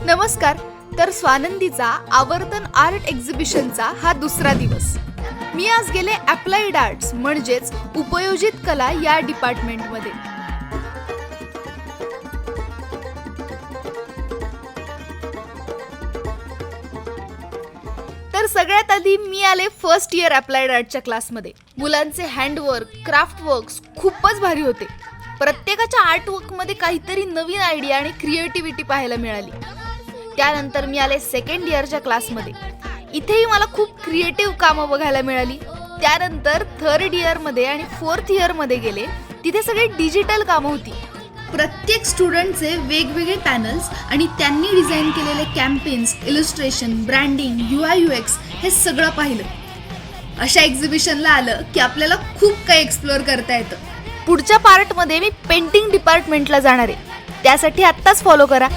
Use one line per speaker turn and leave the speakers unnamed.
नमस्कार. तर स्वानंदीचा आवर्तन आर्ट एक्झिबिशनचा हा दुसरा दिवस. मी आज गेले अप्लाइड आर्ट्स म्हणजेच उपयोजित कला या डिपार्टमेंटमध्ये. तर सगळ्यात आधी मी आले फर्स्ट इयर अप्लाइड आर्टच्या क्लासमध्ये. मुलांचे हँडवर्क, क्राफ्ट वर्क्स खूपच भारी होते. प्रत्येकाच्या आर्टवर्कमध्ये काहीतरी नवीन आयडिया आणि क्रिएटिव्हिटी पाहायला मिळाली. त्यानंतर मी आले सेकंड इयरच्या क्लासमध्ये. इथेही मला खूप क्रिएटिव्ह कामं बघायला मिळाली. त्यानंतर थर्ड इयरमध्ये आणि फोर्थ इयरमध्ये गेले, तिथे सगळे डिजिटल कामं होती. प्रत्येक स्टुडंटचे वेगवेगळे पॅनल्स आणि त्यांनी डिझाईन केलेले कॅम्पेन्स, इलस्ट्रेशन, ब्रँडिंग, UI/UX हे सगळं पाहिलं. अशा एक्झिबिशनला आलं की आपल्याला खूप काही एक्सप्लोअर करता येतं. पुढच्या पार्टमध्ये मी पेंटिंग डिपार्टमेंटला जाणार आहे. त्यासाठी आत्ताच फॉलो करा.